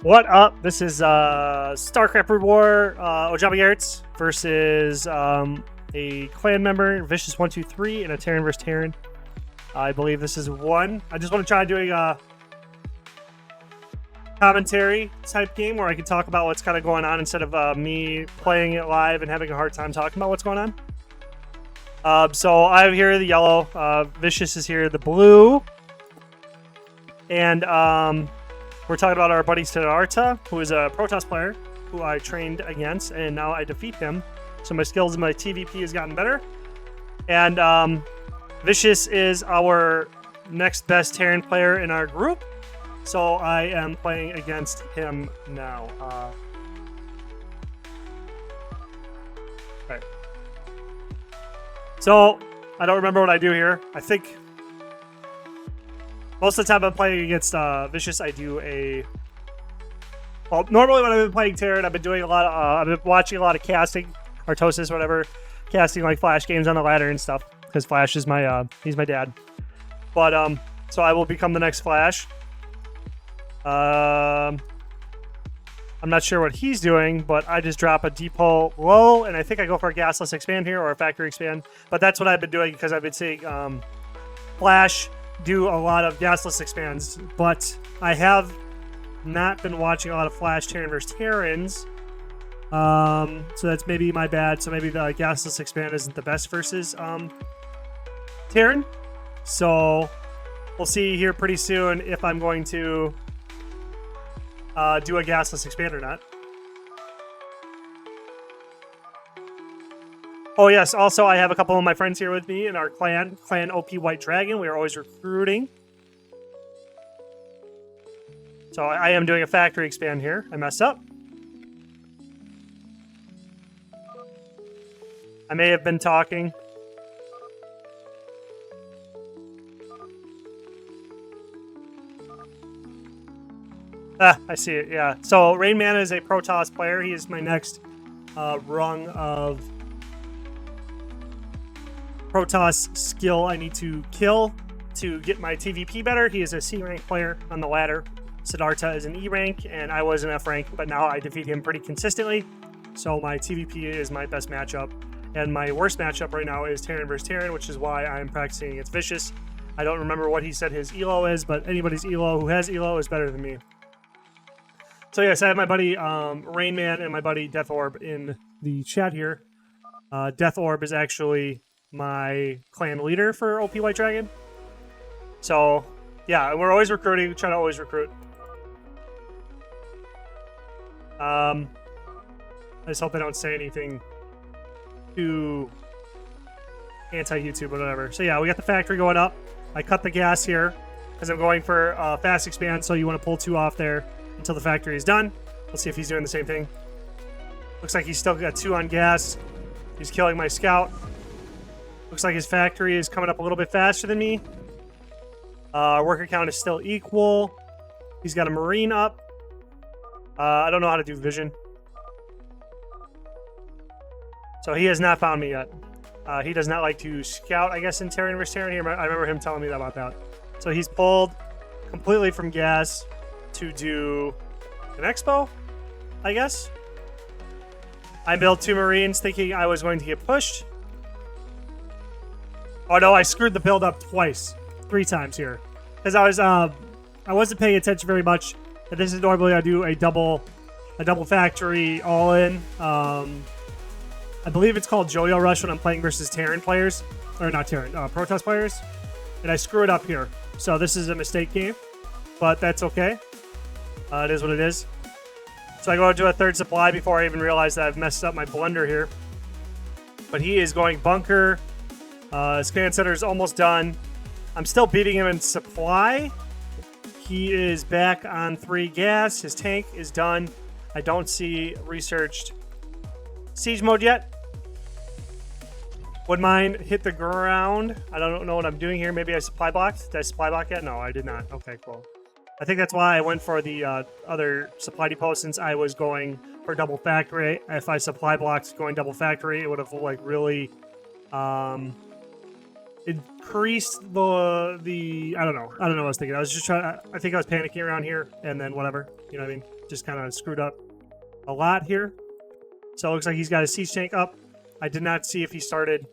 What up? This is Starcraft War Ojaba Yards versus a clan member, Vicious123, and a Terran versus Terran. I believe this is one. I just want to try doing a commentary type game where I can talk about what's kind of going on instead of me playing it live and having a hard time talking about what's going on. So I'm here, the yellow. Vicious is here, the blue. And we're talking about our buddy Siddhartha, who is a Protoss player who I trained against, and now I defeat him. So my skills and my TVP has gotten better. And Vicious is our next best Terran player in our group. So I am playing against him now. Right. So I don't remember what I do here. I think most of the time I'm playing against Vicious, I do a... Well, normally when I've been playing Terran, I've been doing a lot of... I've been watching a lot of casting, Artosis, whatever. Casting like Flash games on the ladder and stuff. Because Flash is my... he's my dad. But, so I will become the next Flash. I'm not sure what he's doing, but I just drop a depot low, and I think I go for a gasless expand here, or a factory expand. But that's what I've been doing, because I've been seeing Flash do a lot of gasless expands, but I have not been watching a lot of Flash Terran versus Terrans. So that's maybe my bad. So maybe the gasless expand isn't the best versus Terran. So we'll see here pretty soon if I'm going to do a gasless expand or not. Oh, yes. Also, I have a couple of my friends here with me in our clan OP White Dragon. We are always recruiting. So I am doing a factory expand here. I messed up. I may have been talking. I see it, yeah. So Rain Man is a Protoss player. He is my next rung of Protoss skill I need to kill to get my TVP better. He is a C rank player on the ladder. Siddhartha is an E rank, and I was an F rank, but now I defeat him pretty consistently. So my TVP is my best matchup. And my worst matchup right now is Terran versus Terran, which is why I'm practicing against Vicious. I don't remember what he said his ELO is, but anybody's ELO who has ELO is better than me. So yes, I have my buddy Rain Man and my buddy Death Orb in the chat here. Death Orb is actually my clan leader for OP White Dragon. So yeah, we're always recruiting. We try to always recruit. I just hope I don't say anything too anti-YouTube or whatever. So yeah, we got the factory going up. I cut the gas here because I'm going for fast expand. So you want to pull 2 off there until the factory is done. Let's see if he's doing the same thing. Looks like he's still got 2 on gas. He's killing my scout. Looks like his factory is coming up a little bit faster than me. Worker count is still equal. He's got a marine up. I don't know how to do vision. So he has not found me yet. He does not like to scout, I guess, in Terran vs. Terran here. I remember him telling me about that. So he's pulled completely from gas to do an expo, I guess. I built 2 marines thinking I was going to get pushed. Oh no, I screwed the build up twice. 3 times here. Because I wasn't paying attention very much. And this is normally I do a double factory all in. I believe it's called Jojo Rush when I'm playing versus Terran players. Or not Terran, Protoss players. And I screw it up here. So this is a mistake game. But that's okay. It is what it is. So I go into a 3rd supply before I even realize that I've messed up my blender here. But he is going bunker. His command center is almost done. I'm still beating him in supply. He is back on 3 gas. His tank is done. I don't see researched siege mode yet. Would mine hit the ground? I don't know what I'm doing here. Maybe I supply blocked. Did I supply block yet? No, I did not. Okay, cool. I think that's why I went for the other supply depot, since I was going for double factory. If I supply blocked going double factory, it would have like really increased the I don't know what I was thinking. I was just trying. I think I was panicking around here, and then whatever. You know what I mean? Just kind of screwed up a lot here. So it looks like he's got his siege tank up. I did not see if he started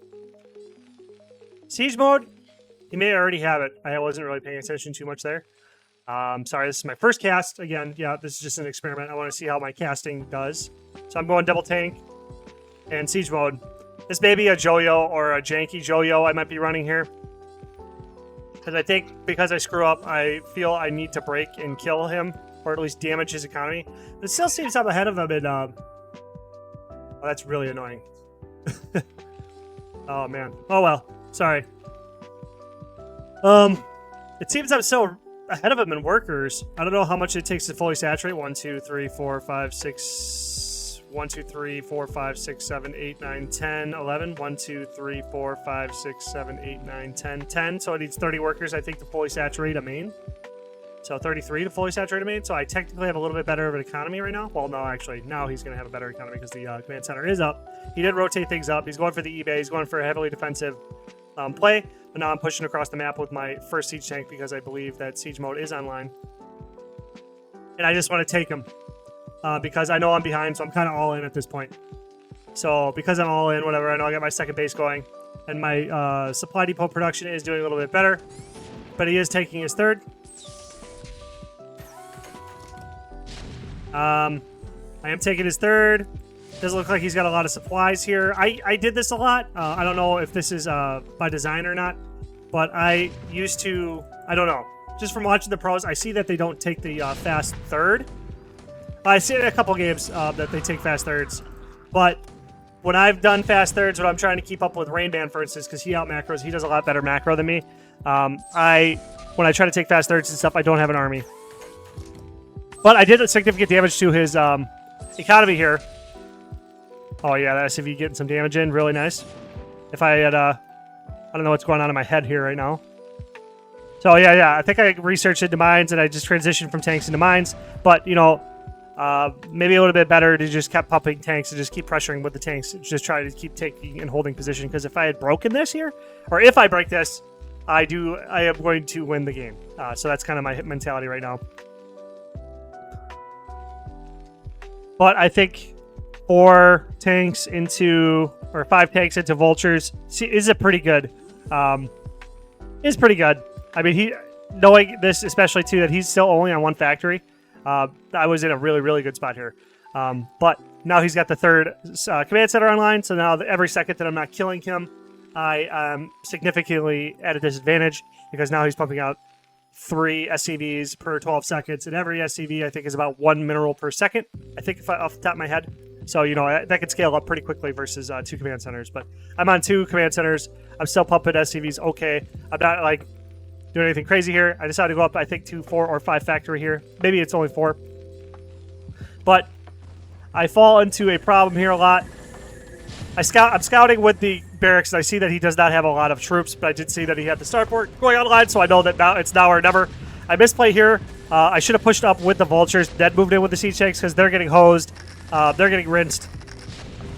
siege mode. He may already have it. I wasn't really paying attention too much there. Sorry, this is my first cast. Again, yeah, this is just an experiment. I want to see how my casting does. So I'm going double tank and siege mode. This may be a Joyo or a janky Joyo I might be running here. Because I think because I screw up, I feel I need to break and kill him, or at least damage his economy. But it still seems I'm ahead of him in... oh, that's really annoying. Oh, man. Oh, well. Sorry. It seems I'm still ahead of him in workers. I don't know how much it takes to fully saturate. 1, 2, 3, 4, 5, 6... 1, 2, 3, 4, 5, 6, 7, 8, 9, 10, 11. 1, 2, 3, 4, 5, 6, 7, 8, 9, 10, 10. So it needs 30 workers, I think, to fully saturate a main. So 33 to fully saturate a main. So I technically have a little bit better of an economy right now. Well, no, actually, now he's going to have a better economy because the command center is up. He did rotate things up. He's going for the eBay. He's going for a heavily defensive play. But now I'm pushing across the map with my first siege tank because I believe that siege mode is online. And I just want to take him because I know I'm behind, so I'm kind of all in at this point. So because I'm all in, whatever, I know I got my second base going. And my supply depot production is doing a little bit better. But he is taking his third. I am taking his third. Doesn't look like he's got a lot of supplies here. I did this a lot. I don't know if this is by design or not. But I used to... I don't know. Just from watching the pros, I see that they don't take the fast third. I see a couple games that they take fast thirds. But when I've done fast thirds, when I'm trying to keep up with Rain Man, for instance, because he out macros, he does a lot better macro than me. When I try to take fast thirds and stuff, I don't have an army. But I did significant damage to his economy here. Oh yeah, that SCV getting some damage in, really nice. If I had, I don't know what's going on in my head here right now. So yeah, I think I researched into mines and I just transitioned from tanks into mines. But, you know, maybe a little bit better to just keep pumping tanks and just keep pressuring with the tanks. Just try to keep taking and holding position. Because if I had broken this here, or if I break this, I am going to win the game. So that's kind of my mentality right now. But I think 4 tanks into, or 5 tanks into vultures is a pretty good. Is pretty good. I mean, knowing this, especially too, that he's still only on 1 factory. I was in a really, really good spot here. But now he's got the third command center online. So now every second that I'm not killing him, I am significantly at a disadvantage because now he's pumping out 3 SCVs per 12 seconds. And every SCV, I think, is about 1 mineral per second. I think if off the top of my head. So, you know, that could scale up pretty quickly versus 2 command centers. But I'm on 2 command centers. I'm still pumping SCVs okay. I'm not, like, doing anything crazy here. I decided to go up, I think, to 4 or 5 factory here. Maybe it's only 4. But I fall into a problem here a lot. I'm scouting with the barracks, and I see that he does not have a lot of troops, but I did see that he had the starport going online, so I know that now it's now or never. I misplay here. I should have pushed up with the vultures, then moved in with the siege tanks because they're getting hosed. They're getting rinsed.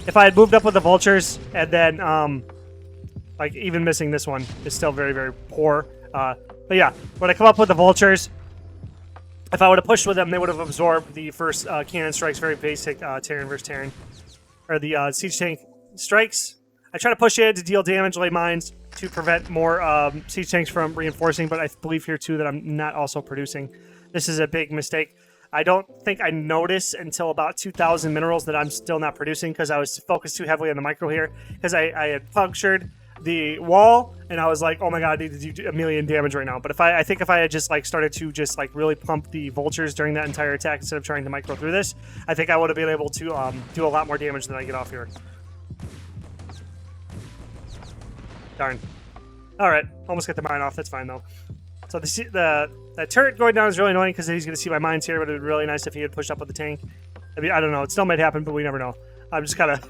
If I had moved up with the vultures and then, like, even missing this one is still very, very poor. But yeah, when I come up with the vultures, if I would have pushed with them, they would have absorbed the first cannon strikes, very basic Terran versus Terran. Or the siege tank strikes. I try to push in to deal damage, lay mines to prevent more siege tanks from reinforcing, but I believe here too that I'm not also producing. This is a big mistake. I don't think I noticed until about 2,000 minerals that I'm still not producing because I was focused too heavily on the micro here because I had punctured the wall and I was like, oh my god, I need to do 1 million damage right now. But if I think if I had just like started to just like really pump the vultures during that entire attack instead of trying to micro through this, I think I would have been able to do a lot more damage than I get off here. Darn. All right, almost got the mine off. That's fine though. So the turret going down is really annoying because he's going to see my mines here, but it would be really nice if he had pushed up with the tank. I mean, I don't know. It still might happen, but we never know. I'm just kind of...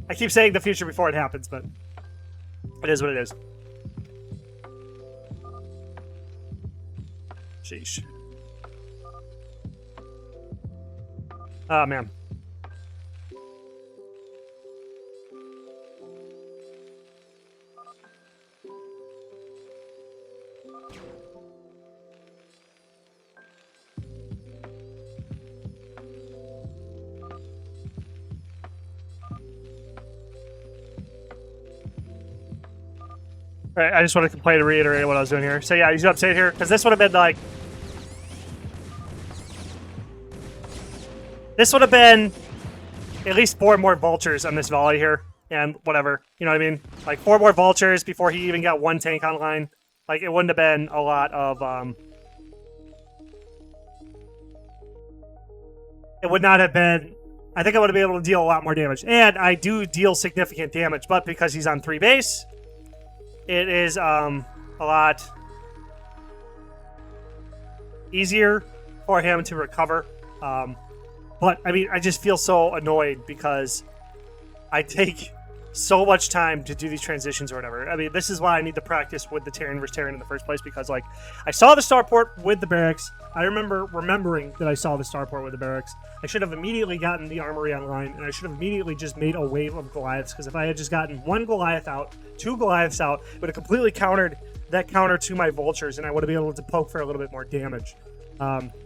I keep saying the future before it happens, but it is what it is. Sheesh. Oh, man. Right, I just want to complain and reiterate what I was doing here. So yeah, you see what I'm saying here? Because this would have been like... This would have been at least 4 more vultures on this volley here. And whatever. You know what I mean? Like 4 more vultures before he even got 1 tank online. Like, it wouldn't have been a lot of... It would not have been... I think I would have been able to deal a lot more damage. And I do deal significant damage, but because he's on 3 base... It is a lot easier for him to recover. But, I mean, I just feel so annoyed because I take so much time to do these transitions or whatever. I mean, this is why I need to practice with the Terran versus Terran in the first place because, like, I saw the starport with the barracks. I remember remembering that I saw the starport with the barracks. I should have immediately gotten the armory online, and I should have immediately just made a wave of Goliaths, because if I had just gotten 1 Goliath out, 2 Goliaths out, it would have completely countered that counter to my vultures, and I would have been able to poke for a little bit more damage.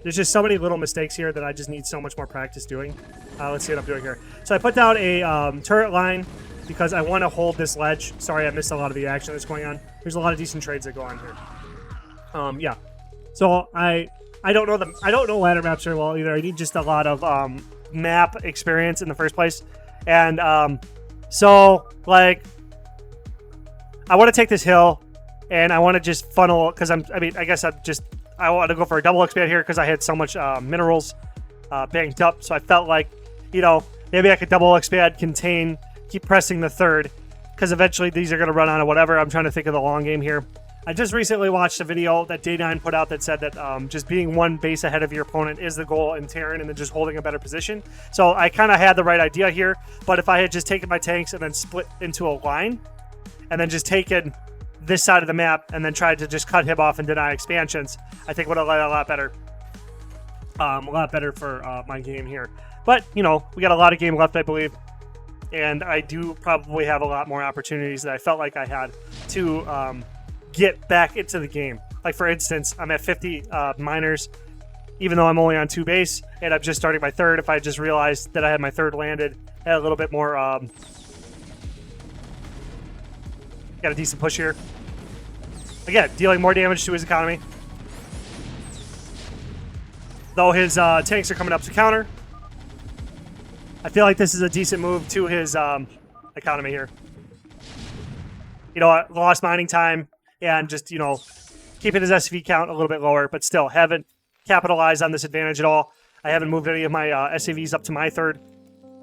There's just so many little mistakes here that I just need so much more practice doing. Let's see what I'm doing here. So I put down a turret line because I want to hold this ledge. Sorry, I missed a lot of the action that's going on. There's a lot of decent trades that go on here. Yeah. So I don't know ladder maps very well either. I need just a lot of map experience in the first place. And so like I want to take this hill and I want to just funnel because I want to go for a double expand here because I had so much minerals banked up. So I felt like, you know, maybe I could double expand, contain, keep pressing the 3rd because eventually these are going to run out of whatever. I'm trying to think of the long game here. I just recently watched a video that Day9 put out that said that just being 1 base ahead of your opponent is the goal in Terran and then just holding a better position. So I kind of had the right idea here, but if I had just taken my tanks and then split into a line and then just taken this side of the map and then tried to just cut him off and deny expansions, I think would have led a lot better for my game here. But, you know, we got a lot of game left, I believe, and I do probably have a lot more opportunities that I felt like I had to get back into the game. Like, for instance, I'm at 50 miners, even though I'm only on 2 base, and I'm just starting my 3rd. If I just realized that I had my 3rd landed, had a little bit more... got a decent push here. Again, dealing more damage to his economy. Though his tanks are coming up to counter. I feel like this is a decent move to his economy here. You know, lost mining time and just, you know, keeping his SV count a little bit lower, but still haven't capitalized on this advantage at all. I haven't moved any of my SAVs up to my 3rd.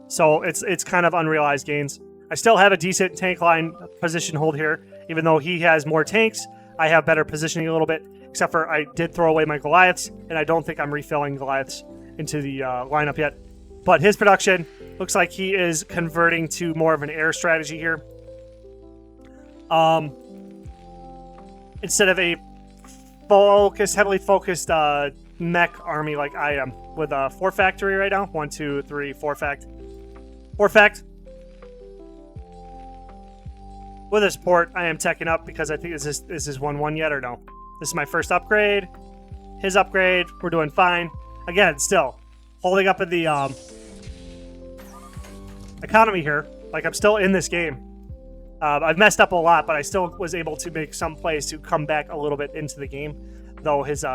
So it's kind of unrealized gains. I still have a decent tank line position hold here. Even though he has more tanks, I have better positioning a little bit. Except for I did throw away my Goliaths, and I don't think I'm refilling Goliaths into the lineup yet. But his production looks like he is converting to more of an air strategy here. Instead of a heavily focused mech army like I am. With 4 factory right now. 1, 2, 3, 4 fact. 4 fact. With a support, I am teching up because I think is this 1-1 yet or no? This is my first upgrade. His upgrade, we're doing fine. Again, still holding up in the economy here. Like, I'm still in this game. I've messed up a lot, but I still was able to make some plays to come back a little bit into the game. Though his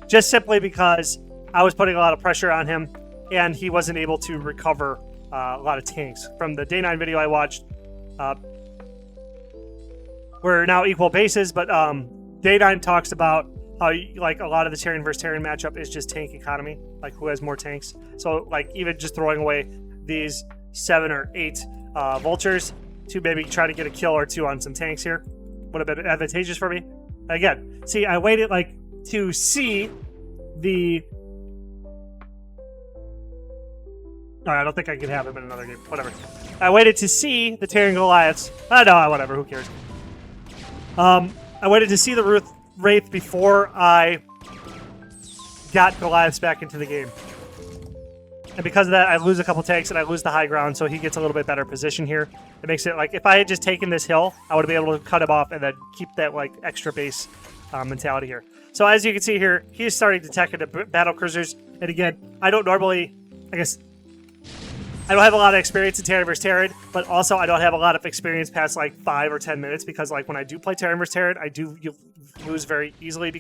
just simply because I was putting a lot of pressure on him, and he wasn't able to recover a lot of tanks. From the Day9 video I watched, we're now equal bases, but Day9 talks about how, like, a lot of the Terran versus Terran matchup is just tank economy, like who has more tanks. So, like, even just throwing away these 7 or 8 vultures to maybe try to get a kill or 2 on some tanks here would have been advantageous for me. Again, see, I waited, like, to see the... Alright, I don't think I could have him in another game. Whatever. I waited to see the Terran Goliaths. No, whatever. Who cares? I waited to see the Wraith before I got Goliaths back into the game. And because of that, I lose a couple tanks and I lose the high ground, so he gets a little bit better position here. It makes it like, if I had just taken this hill, I would have been able to cut him off and then keep that, like, extra base mentality here. So as you can see here, he's starting to tech into battle cruisers. And again, I don't normally, I guess, I don't have a lot of experience in Terran vs. Terran, but also I don't have a lot of experience past like 5 or 10 minutes because like when I do play Terran vs. Terran, I do lose very easily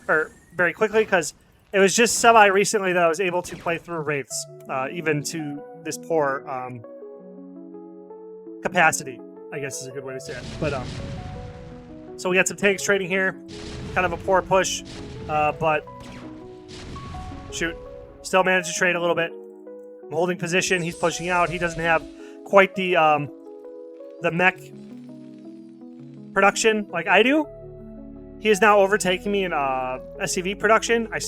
or very quickly because it was just semi-recently that I was able to play through Wraiths, even to this poor capacity, I guess is a good way to say it. But so we got some tanks trading here, kind of a poor push, but shoot, still managed to trade a little bit. I'm holding position. He's pushing out. He doesn't have quite the mech production like I do. He is now overtaking me in SCV production. I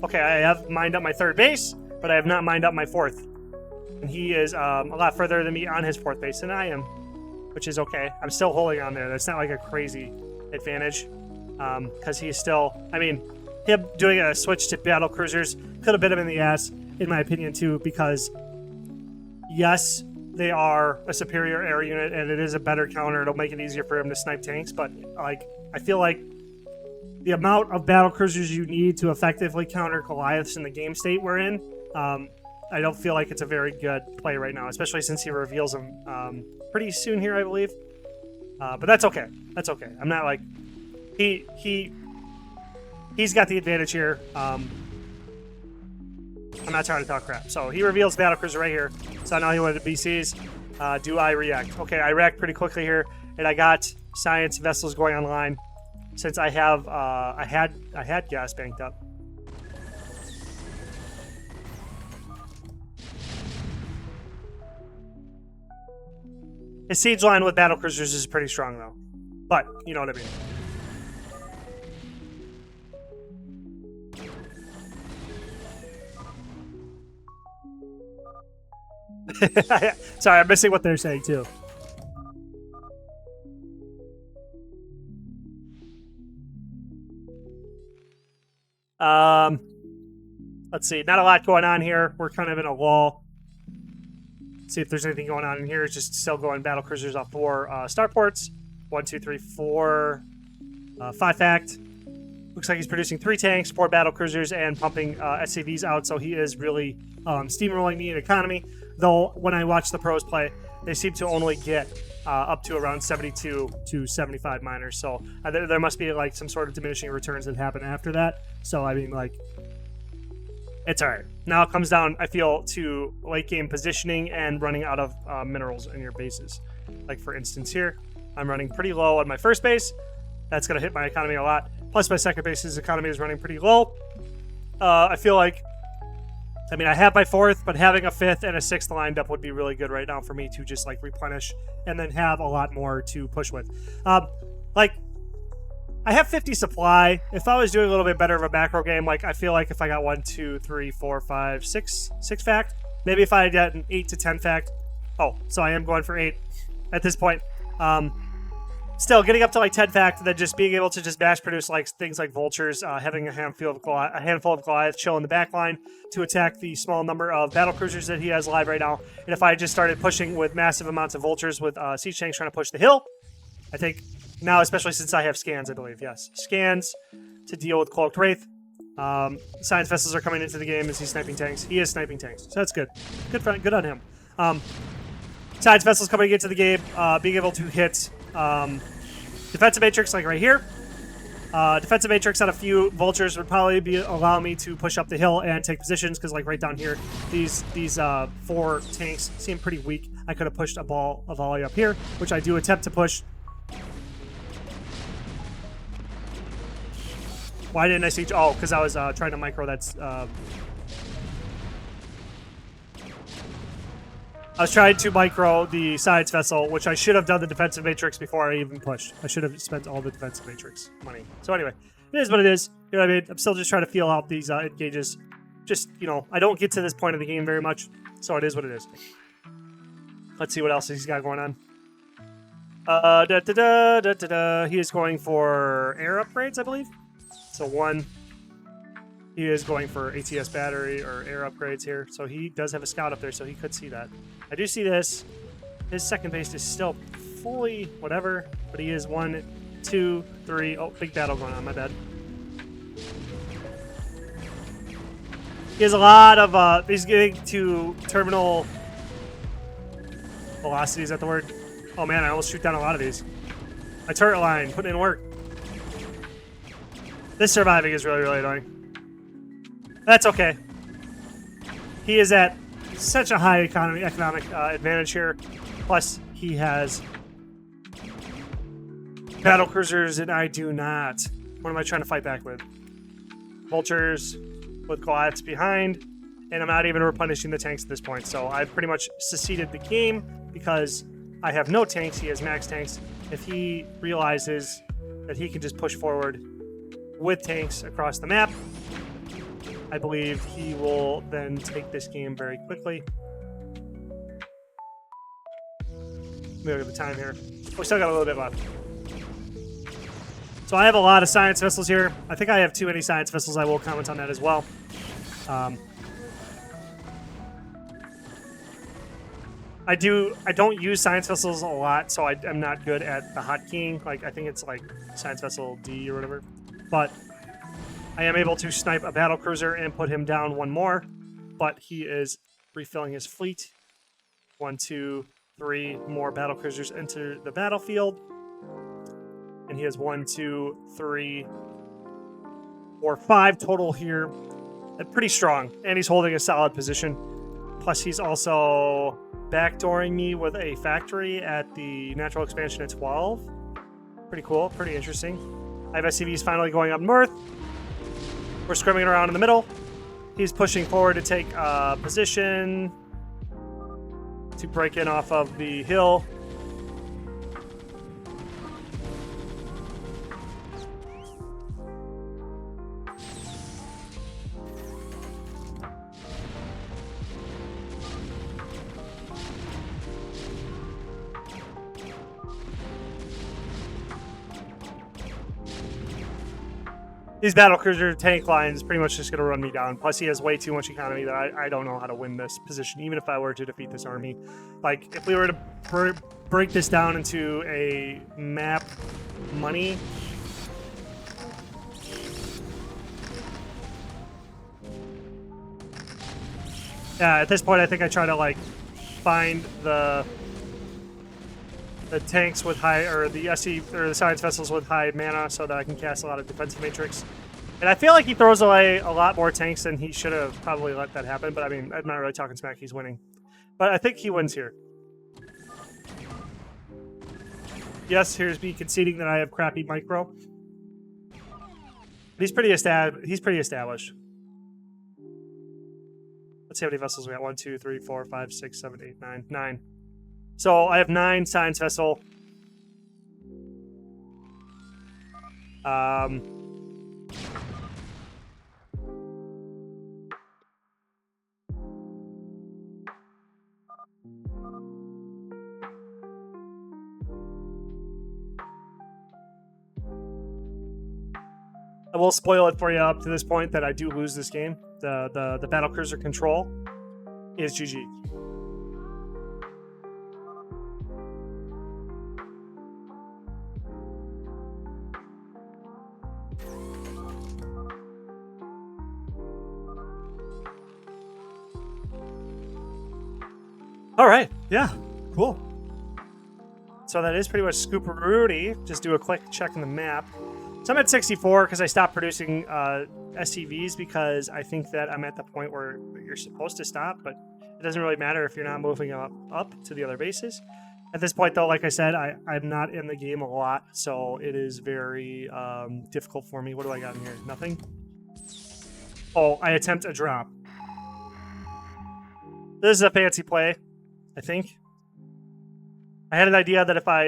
have mined up my 3rd base, but I have not mined up my 4th. And he is a lot further than me on his 4th base than I am, which is okay. I'm still holding on there. That's not like a crazy advantage because he's still, I mean, him doing a switch to battle cruisers could have bit him in the ass, in my opinion, too, because yes, they are a superior air unit and it is a better counter. It'll make it easier for him to snipe tanks, but like I feel like the amount of battle cruisers you need to effectively counter Goliaths in the game state we're in, I don't feel like it's a very good play right now, especially since he reveals them pretty soon here, I believe. But that's okay. That's okay. I'm not like he's got the advantage here. I'm not trying to talk crap. So he reveals battlecruiser right here. So now he wanted to BCs. Do I react? Okay, I react pretty quickly here, and I got science vessels going online since I have I had gas banked up. His siege line with battlecruisers is pretty strong though, but you know what I mean. Sorry, I'm missing what they're saying too. Let's see. Not a lot going on here. We're kind of in a lull. Let's see if there's anything going on in here. It's just still going battle cruisers off 4 starports. 1, 2, 3, 4, 5 fact. Looks like he's producing 3 tanks, 4 battle cruisers, and pumping SCVs out. So he is really steamrolling me in economy. Though when I watch the pros play, they seem to only get up to around 72 to 75 miners. So there must be like some sort of diminishing returns that happen after that. So I mean, like, it's all right. Now it comes down, I feel, to late game positioning and running out of minerals in your bases. Like for instance here, I'm running pretty low on my first base. That's going to hit my economy a lot. Plus my second base's economy is running pretty low. I feel like, I mean, I have my 4th, but having a 5th and a 6th lined up would be really good right now for me to just like replenish and then have a lot more to push with. Like, I have 50 supply. If I was doing a little bit better of a macro game, like I feel like if I got 1, 2, 3, 4, 5, 6 fact, maybe if I had gotten 8 to 10 fact. Oh, so I am going for 8 at this point. Still getting up to like 10 fact, and then just being able to just mass produce like things like vultures, having a handful of Goliath chill in the back line to attack the small number of battle cruisers that he has live right now. And if I just started pushing with massive amounts of vultures with siege tanks trying to push the hill, I think now, especially since I have scans, I believe, yes, scans to deal with cloaked wraith. Science vessels are coming into the game. Is he sniping tanks? He is sniping tanks, so that's good. Good on him. Science vessels coming into the game, being able to hit defensive matrix like right here. Defensive matrix on a few vultures would probably allow me to push up the hill and take positions, because like right down here, these 4 tanks seem pretty weak. I could have pushed a volley up here, which I do attempt to push. Why didn't I siege? Oh, because I was trying to micro that's I was trying to micro the science vessel, which I should have done the defensive matrix before I even pushed. I should have spent all the defensive matrix money. So anyway, it is what it is. You know what I mean? I'm still just trying to feel out these engages. Just, you know, I don't get to this point of the game very much, so it is what it is. Let's see what else he's got going on. He is going for air upgrades, I believe. So 1. He is going for ATS battery or air upgrades here. So he does have a scout up there, so he could see that. I do see this. His second base is still fully whatever, but he is 1, 2, 3. Oh, big battle going on, my bad. He has a lot of, he's getting to terminal velocity, is that the word? Oh man, I almost shoot down a lot of these. My turret line, putting in work. This surviving is really, really annoying. That's okay. He is at such a high economic advantage here. Plus, he has battle cruisers, and I do not. What am I trying to fight back with? Vultures with Goliaths behind, and I'm not even replenishing the tanks at this point. So I've pretty much seceded the game because I have no tanks. He has max tanks. If he realizes that he can just push forward with tanks across the map, I believe he will then take this game very quickly. Let me look at the time here. We still got a little bit left. So I have a lot of science vessels here. I think I have too many science vessels. I will comment on that as well. I don't use science vessels a lot, so I'm not good at the hotkeying. Like, I think it's like science vessel D or whatever. But I am able to snipe a battle cruiser and put him down one more. But he is refilling his fleet. 1, 2, 3 more battle cruisers enter the battlefield. And he has 1, 2, 3, 4, 5 total here. Pretty strong. And he's holding a solid position. Plus, he's also backdooring me with a factory at the natural expansion at 12. Pretty cool. Pretty interesting. I have SCVs finally going up north. We're scrimming around in the middle. He's pushing forward to take position to break in off of the hill. These battlecruiser tank lines pretty much just going to run me down. Plus, he has way too much economy that I don't know how to win this position, even if I were to defeat this army. Like, if we were to break this down into a map money... Yeah, at this point, I think I try to, like, find the tanks with high, or the SE, or the science vessels with high mana so that I can cast a lot of defensive matrix. And I feel like he throws away a lot more tanks than he should have probably let that happen, but I mean, I'm not really talking smack, he's winning. But I think he wins here. Yes, here's me conceding that I have crappy micro. But he's pretty established. Let's see how many vessels we got. 1, 2, 3, 4, 5, 6, 7, 8, 9. 9. So I have 9 science vessel. I will spoil it for you up to this point that I do lose this game. The battlecruiser control is GG. All right, yeah, cool. So that is pretty much Scooperooty. Just do a quick check on the map. So I'm at 64 because I stopped producing SCVs because I think that I'm at the point where you're supposed to stop, but it doesn't really matter if you're not moving up to the other bases. At this point, though, like I said, I'm not in the game a lot, so it is very difficult for me. What do I got in here? Nothing? Oh, I attempt a drop. This is a fancy play, I think. I had an idea that if I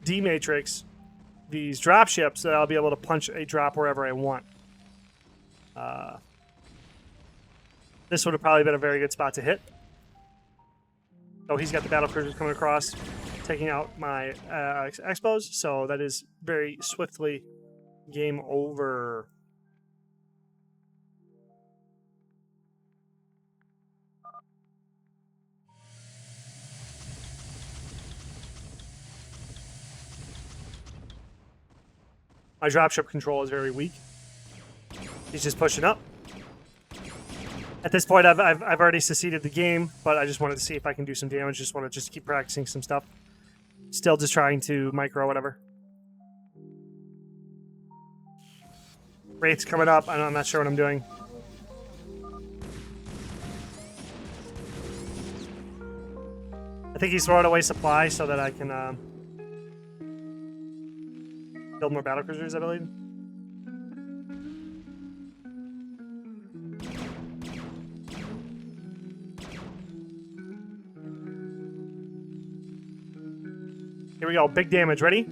dematrix these drop ships, that I'll be able to punch a drop wherever I want. This would have probably been a very good spot to hit. Oh, he's got the battle cruisers coming across, taking out my expos, so that is very swiftly game over. My dropship control is very weak. He's just pushing up. At this point, I've already succeeded the game, but I just wanted to see if I can do some damage. Just want to just keep practicing some stuff. Still just trying to micro whatever. Wraith's coming up. I'm not sure what I'm doing. I think he's throwing away supply so that I can build more battlecruisers, I believe. Here we go. Big damage. Ready?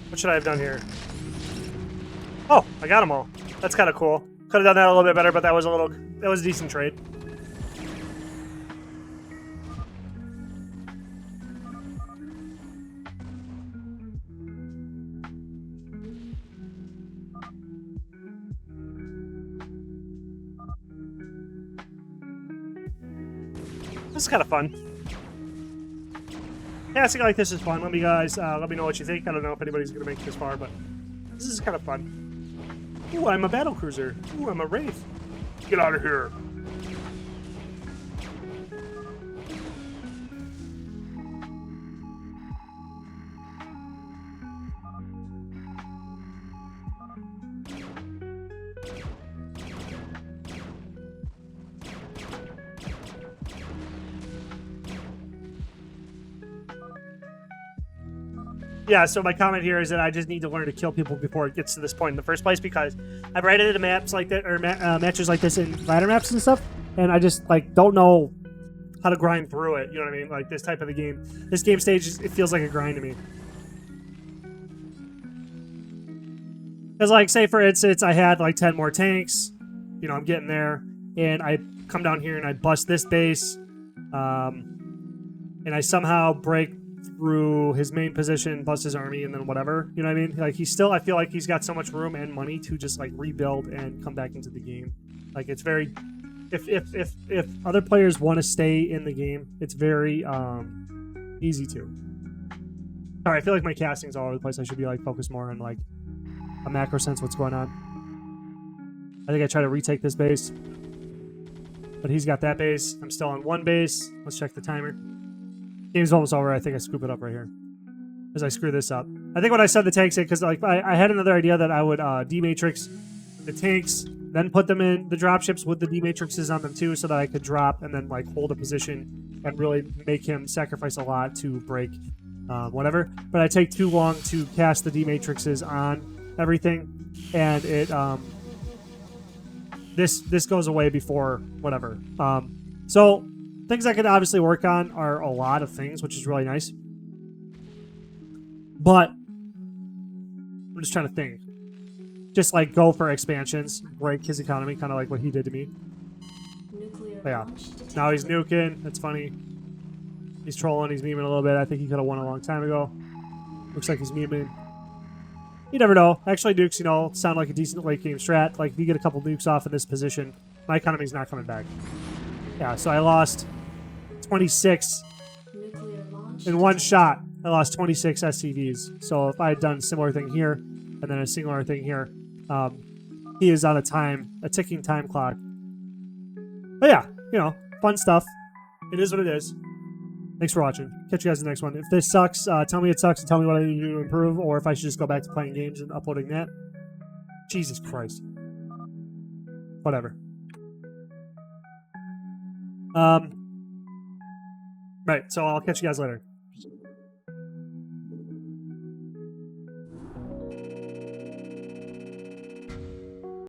What should I have done here? Oh, I got them all. That's kind of cool. Could have done that a little bit better, but that was a decent trade. This is kind of fun. Yeah, I think like this is fun. Let me know what you think. I don't know if anybody's gonna make it this far, but this is kind of fun. Ooh, I'm a battlecruiser. Ooh, I'm a Wraith. Get out of here. Yeah, so my comment here is that I just need to learn to kill people before it gets to this point in the first place, because I've read into maps like that, or matches like this in ladder maps and stuff, and I just like don't know how to grind through it. You know what I mean? Like this type of the game, this game stage, it feels like a grind to me. Because like, say for instance, I had like 10 more tanks. You know, I'm getting there, and I come down here and I bust this base, and I somehow break through his main position, bust his army, and then whatever. You know what I mean? Like, he's still, I feel like he's got so much room and money to just like rebuild and come back into the game. Like, it's very, if other players want to stay in the game, it's very easy to. All right, I feel like my casting's all over the place. I should be like focused more on like a macro sense what's going on. I think I try to retake this base, but he's got that base. I'm still on one base. Let's check the timer. Game's almost over. I think I scoop it up right here as I screw this up. I think when I said the tanks in, because like I had another idea that I would dematrix the tanks, then put them in the dropships with the dematrixes on them too, so that I could drop and then like hold a position and really make him sacrifice a lot to break whatever. But I take too long to cast the dematrixes on everything, and it this goes away before whatever. So things I could obviously work on are a lot of things, which is really nice. But I'm just trying to think. Just like go for expansions, break his economy, kind of like what he did to me. But yeah, now he's nuking. That's funny. He's trolling. He's memeing a little bit. I think he could have won a long time ago. Looks like he's memeing. You never know. Actually, nukes, you know, sound like a decent late game strat. Like if you get a couple nukes off in this position, my economy's not coming back. Yeah, so I lost 26 in one shot. I lost 26 SCVs. So if I had done a similar thing here, and then a similar thing here, he is on a ticking time clock. But yeah, you know, fun stuff. It is what it is. Thanks for watching. Catch you guys in the next one. If this sucks, tell me it sucks and tell me what I need to do to improve, or if I should just go back to playing games and uploading that. Jesus Christ. Whatever. Right, so I'll catch you guys later.